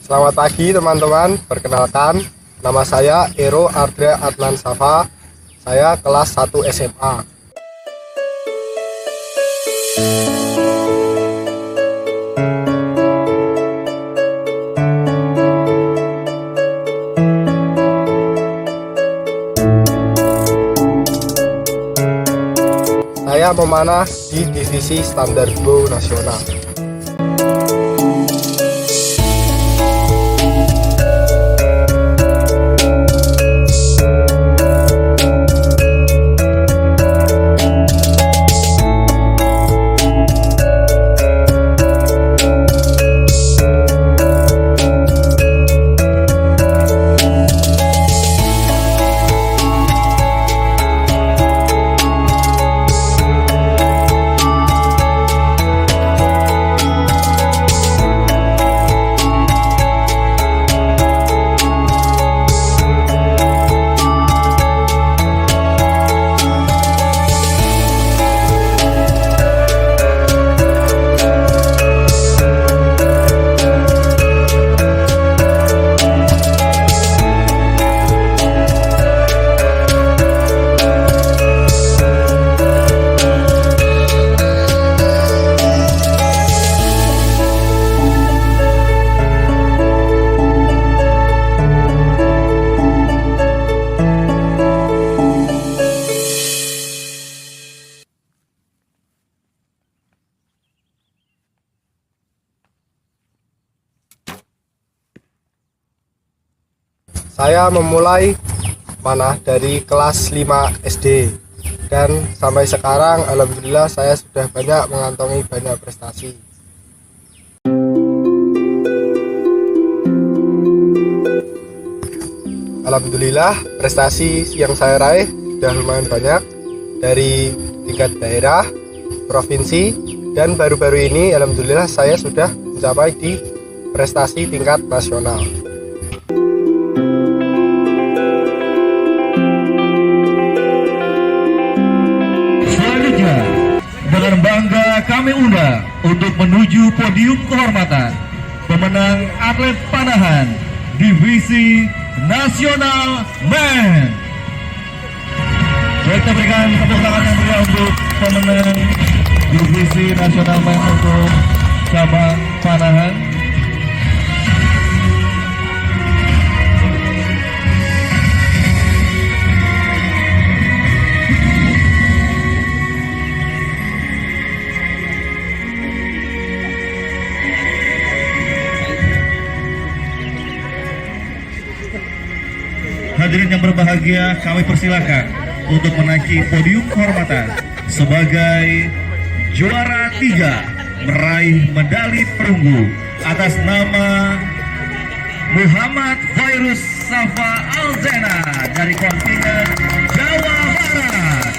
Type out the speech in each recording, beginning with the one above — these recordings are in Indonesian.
Selamat pagi teman-teman, perkenalkan nama saya Ero Ardra Adnan Safa. Saya kelas 1 SMA. Saya memanah di divisi standar Go nasional. Saya memulai panah dari kelas 5 SD dan sampai sekarang alhamdulillah saya sudah banyak mengantongi banyak prestasi. Alhamdulillah prestasi yang saya raih sudah lumayan banyak dari tingkat daerah, provinsi, dan baru-baru ini alhamdulillah saya sudah mencapai di prestasi tingkat nasional. Dengan bangga kami undang untuk menuju podium kehormatan pemenang atlet panahan divisi nasional men. Baik, kita berikan tepuk tangan yang meriah untuk pemenang divisi nasional men untuk cabang panahan. Hadirin yang berbahagia, kami persilakan untuk menaiki podium kehormatan sebagai juara 3 meraih medali perunggu atas nama Muhammad Fairuz Safa Alzena dari kontingen Jawa Barat.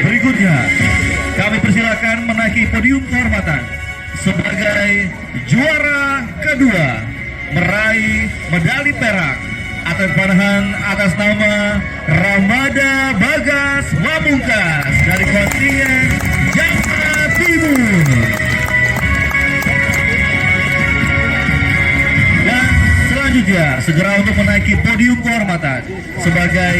Berikutnya, kami persilakan menaiki podium kehormatan sebagai juara kedua meraih medali perak atlet panahan atas nama Ramada Bagas Wamungkas dari kontingen Jawa Timur. Dan selanjutnya segera untuk menaiki podium kehormatan sebagai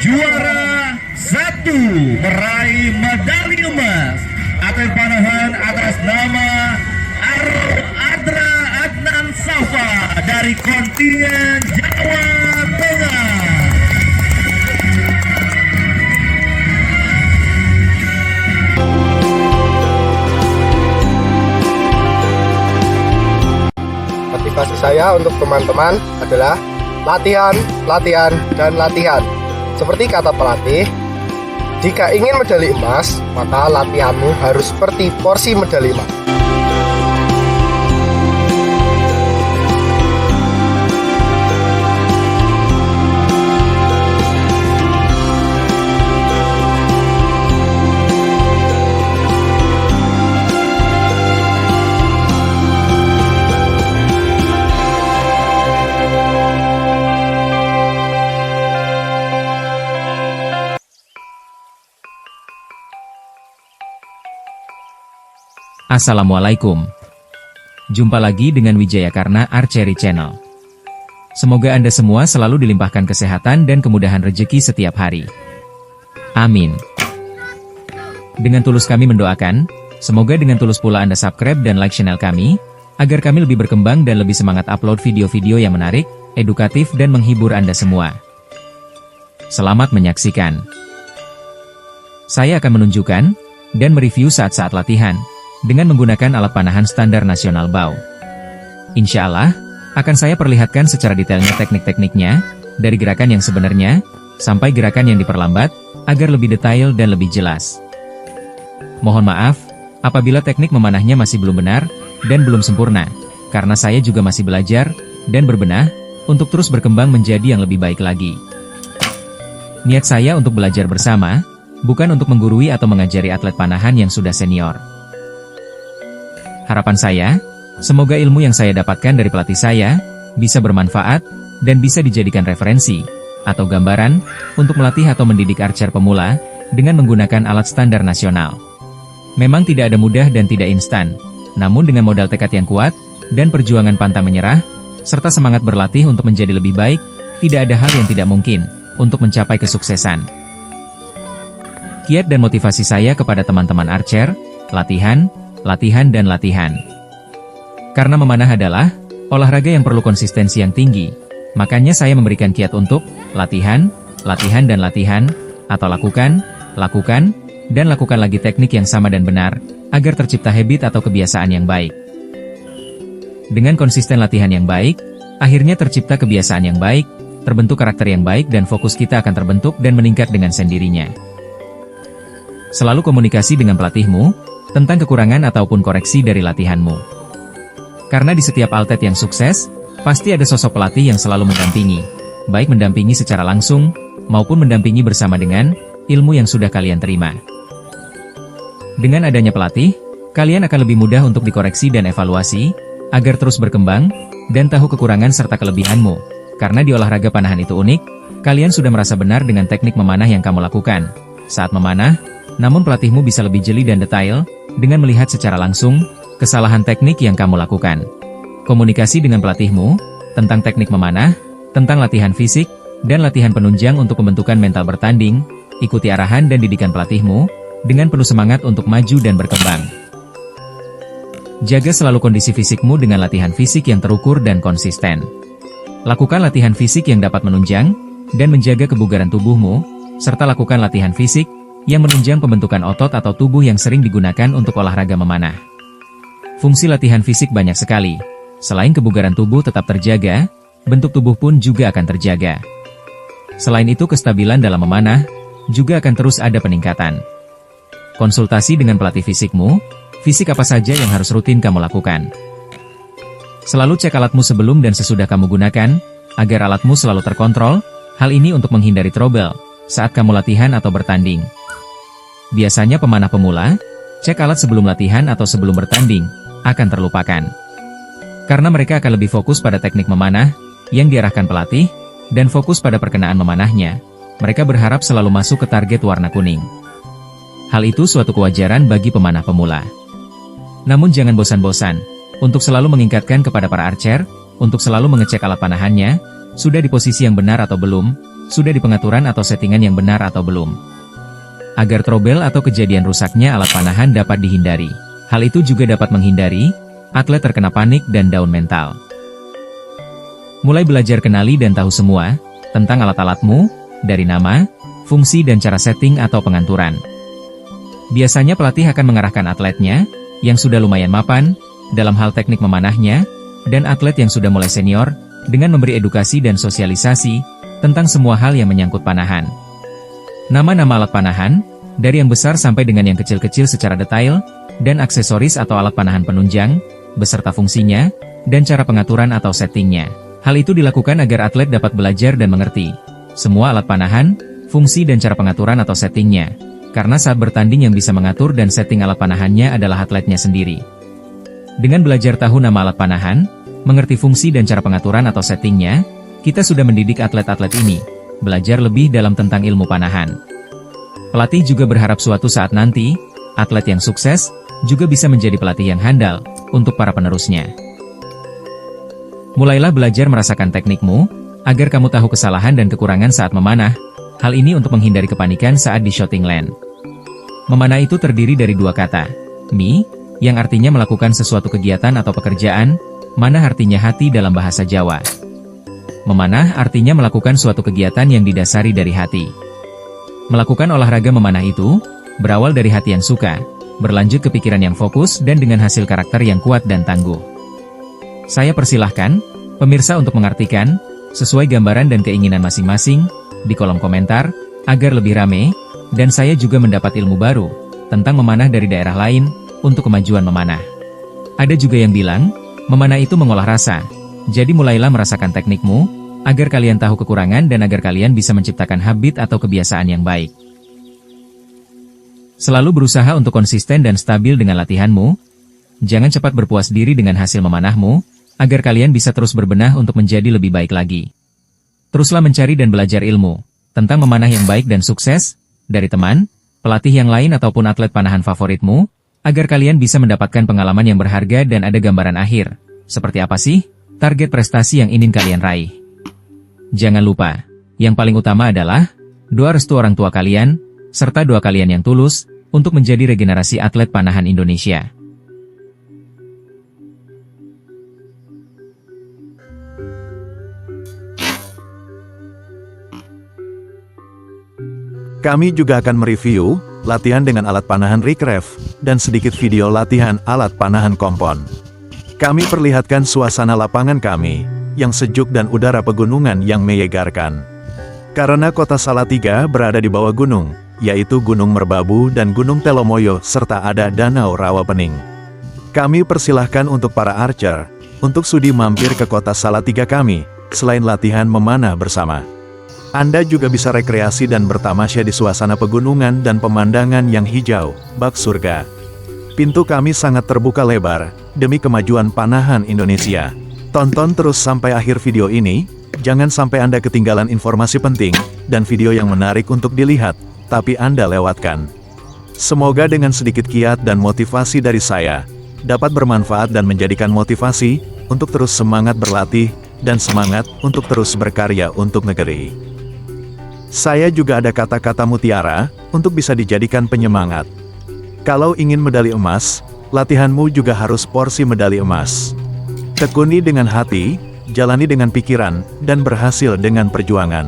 juara 1 meraih medali emas atlet panahan atas nama Ardra Adnan Safa dari kontingen Jawa Tengah. Motivasi saya untuk teman-teman adalah latihan, latihan, dan latihan. Seperti kata pelatih, jika ingin medali emas, maka latihanmu harus seperti porsi medali emas. Assalamualaikum. Jumpa lagi dengan Wijaya Karna Archery Channel. Semoga Anda semua selalu dilimpahkan kesehatan dan kemudahan rezeki setiap hari. Amin. Dengan tulus kami mendoakan, semoga dengan tulus pula Anda subscribe dan like channel kami, agar kami lebih berkembang dan lebih semangat upload video-video yang menarik, edukatif dan menghibur Anda semua. Selamat menyaksikan. Saya akan menunjukkan dan mereview saat-saat latihan dengan menggunakan alat panahan standar nasional BAU. Insya Allah, akan saya perlihatkan secara detailnya teknik-tekniknya, dari gerakan yang sebenarnya, sampai gerakan yang diperlambat, agar lebih detail dan lebih jelas. Mohon maaf, apabila teknik memanahnya masih belum benar, dan belum sempurna, karena saya juga masih belajar, dan berbenah, untuk terus berkembang menjadi yang lebih baik lagi. Niat saya untuk belajar bersama, bukan untuk menggurui atau mengajari atlet panahan yang sudah senior. Harapan saya, semoga ilmu yang saya dapatkan dari pelatih saya, bisa bermanfaat, dan bisa dijadikan referensi, atau gambaran, untuk melatih atau mendidik archer pemula, dengan menggunakan alat standar nasional. Memang tidak ada mudah dan tidak instan, namun dengan modal tekad yang kuat, dan perjuangan pantang menyerah, serta semangat berlatih untuk menjadi lebih baik, tidak ada hal yang tidak mungkin, untuk mencapai kesuksesan. Kiat dan motivasi saya kepada teman-teman archer, latihan, dan latihan. Karena memanah adalah olahraga yang perlu konsistensi yang tinggi, makanya saya memberikan kiat untuk latihan, dan latihan, atau lakukan, dan lakukan lagi teknik yang sama dan benar, agar tercipta habit atau kebiasaan yang baik. Dengan konsisten latihan yang baik, akhirnya tercipta kebiasaan yang baik, terbentuk karakter yang baik dan fokus kita akan terbentuk dan meningkat dengan sendirinya. Selalu komunikasi dengan pelatihmu, tentang kekurangan ataupun koreksi dari latihanmu. Karena di setiap atlet yang sukses, pasti ada sosok pelatih yang selalu mendampingi, baik mendampingi secara langsung, maupun mendampingi bersama dengan ilmu yang sudah kalian terima. Dengan adanya pelatih, kalian akan lebih mudah untuk dikoreksi dan evaluasi, agar terus berkembang, dan tahu kekurangan serta kelebihanmu. Karena di olahraga panahan itu unik, kalian sudah merasa benar dengan teknik memanah yang kamu lakukan. Saat memanah, namun pelatihmu bisa lebih jeli dan detail, dengan melihat secara langsung, kesalahan teknik yang kamu lakukan. Komunikasi dengan pelatihmu, tentang teknik memanah, tentang latihan fisik, dan latihan penunjang untuk pembentukan mental bertanding, ikuti arahan dan didikan pelatihmu, dengan penuh semangat untuk maju dan berkembang. Jaga selalu kondisi fisikmu dengan latihan fisik yang terukur dan konsisten. Lakukan latihan fisik yang dapat menunjang, dan menjaga kebugaran tubuhmu, serta lakukan latihan fisik, yang menunjang pembentukan otot atau tubuh yang sering digunakan untuk olahraga memanah. Fungsi latihan fisik banyak sekali. Selain kebugaran tubuh tetap terjaga, bentuk tubuh pun juga akan terjaga. Selain itu kestabilan dalam memanah, juga akan terus ada peningkatan. Konsultasi dengan pelatih fisikmu, fisik apa saja yang harus rutin kamu lakukan. Selalu cek alatmu sebelum dan sesudah kamu gunakan, agar alatmu selalu terkontrol, hal ini untuk menghindari trouble, saat kamu latihan atau bertanding. Biasanya pemanah pemula, cek alat sebelum latihan atau sebelum bertanding, akan terlupakan. Karena mereka akan lebih fokus pada teknik memanah, yang diarahkan pelatih, dan fokus pada perkenaan memanahnya, mereka berharap selalu masuk ke target warna kuning. Hal itu suatu kewajaran bagi pemanah pemula. Namun jangan bosan-bosan, untuk selalu mengingatkan kepada para archer, untuk selalu mengecek alat panahannya, sudah di posisi yang benar atau belum, sudah di pengaturan atau settingan yang benar atau belum. Agar trouble atau kejadian rusaknya alat panahan dapat dihindari. Hal itu juga dapat menghindari atlet terkena panik dan down mental. Mulai belajar kenali dan tahu semua tentang alat-alatmu, dari nama, fungsi dan cara setting atau penganturan. Biasanya pelatih akan mengarahkan atletnya, yang sudah lumayan mapan, dalam hal teknik memanahnya, dan atlet yang sudah mulai senior, dengan memberi edukasi dan sosialisasi, tentang semua hal yang menyangkut panahan. Nama-nama alat panahan, dari yang besar sampai dengan yang kecil-kecil secara detail, dan aksesoris atau alat panahan penunjang, beserta fungsinya, dan cara pengaturan atau settingnya. Hal itu dilakukan agar atlet dapat belajar dan mengerti semua alat panahan, fungsi dan cara pengaturan atau settingnya. Karena saat bertanding yang bisa mengatur dan setting alat panahannya adalah atletnya sendiri. Dengan belajar tahu nama alat panahan, mengerti fungsi dan cara pengaturan atau settingnya, kita sudah mendidik atlet-atlet ini belajar lebih dalam tentang ilmu panahan. Pelatih juga berharap suatu saat nanti, atlet yang sukses, juga bisa menjadi pelatih yang handal untuk para penerusnya. Mulailah belajar merasakan teknikmu, agar kamu tahu kesalahan dan kekurangan saat memanah, hal ini untuk menghindari kepanikan saat di shooting land. Memanah itu terdiri dari dua kata, mi, yang artinya melakukan sesuatu kegiatan atau pekerjaan, manah artinya hati dalam bahasa Jawa. Memanah artinya melakukan suatu kegiatan yang didasari dari hati. Melakukan olahraga memanah itu, berawal dari hati yang suka, berlanjut ke pikiran yang fokus dan dengan hasil karakter yang kuat dan tangguh. Saya persilahkan, pemirsa untuk mengartikan, sesuai gambaran dan keinginan masing-masing, di kolom komentar, agar lebih rame, dan saya juga mendapat ilmu baru, tentang memanah dari daerah lain, untuk kemajuan memanah. Ada juga yang bilang, memanah itu mengolah rasa, jadi mulailah merasakan teknikmu, agar kalian tahu kekurangan dan agar kalian bisa menciptakan habit atau kebiasaan yang baik. Selalu berusaha untuk konsisten dan stabil dengan latihanmu. Jangan cepat berpuas diri dengan hasil memanahmu, agar kalian bisa terus berbenah untuk menjadi lebih baik lagi. Teruslah mencari dan belajar ilmu tentang memanah yang baik dan sukses, dari teman, pelatih yang lain ataupun atlet panahan favoritmu, agar kalian bisa mendapatkan pengalaman yang berharga dan ada gambaran akhir. Seperti apa sih target prestasi yang ingin kalian raih? Jangan lupa, yang paling utama adalah doa restu orang tua kalian, serta doa kalian yang tulus, untuk menjadi regenerasi atlet panahan Indonesia. Kami juga akan mereview latihan dengan alat panahan recraft dan sedikit video latihan alat panahan kompon. Kami perlihatkan suasana lapangan kami yang sejuk dan udara pegunungan yang menyegarkan. Karena kota Salatiga berada di bawah gunung, yaitu Gunung Merbabu dan Gunung Telomoyo serta ada Danau Rawapening. Kami persilahkan untuk para archer, untuk sudi mampir ke kota Salatiga kami, selain latihan memanah bersama. Anda juga bisa rekreasi dan bertamasya di suasana pegunungan dan pemandangan yang hijau, bak surga. Pintu kami sangat terbuka lebar, demi kemajuan panahan Indonesia. Tonton terus sampai akhir video ini, jangan sampai Anda ketinggalan informasi penting, dan video yang menarik untuk dilihat, tapi Anda lewatkan. Semoga dengan sedikit kiat dan motivasi dari saya, dapat bermanfaat dan menjadikan motivasi, untuk terus semangat berlatih, dan semangat untuk terus berkarya untuk negeri. Saya juga ada kata-kata mutiara, untuk bisa dijadikan penyemangat. Kalau ingin medali emas, latihanmu juga harus porsi medali emas. Tekuni dengan hati, jalani dengan pikiran, dan berhasil dengan perjuangan.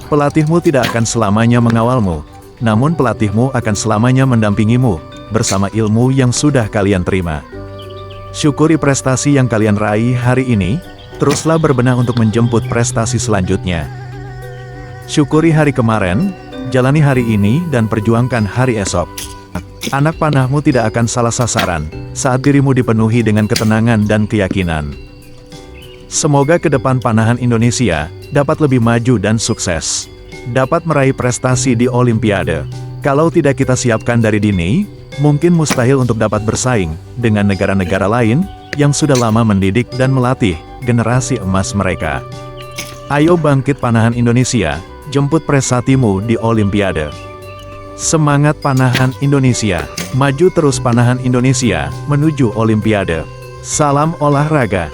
Pelatihmu tidak akan selamanya mengawalmu, namun pelatihmu akan selamanya mendampingimu, bersama ilmu yang sudah kalian terima. Syukuri prestasi yang kalian raih hari ini, teruslah berbenah untuk menjemput prestasi selanjutnya. Syukuri hari kemarin, jalani hari ini dan perjuangkan hari esok. Anak panahmu tidak akan salah sasaran, saat dirimu dipenuhi dengan ketenangan dan keyakinan. Semoga ke depan panahan Indonesia, dapat lebih maju dan sukses. Dapat meraih prestasi di Olimpiade. Kalau tidak kita siapkan dari dini, mungkin mustahil untuk dapat bersaing, dengan negara-negara lain, yang sudah lama mendidik dan melatih, generasi emas mereka. Ayo bangkit panahan Indonesia, jemput prestasimu di Olimpiade. Semangat panahan Indonesia, maju terus panahan Indonesia, menuju Olimpiade. Salam olahraga.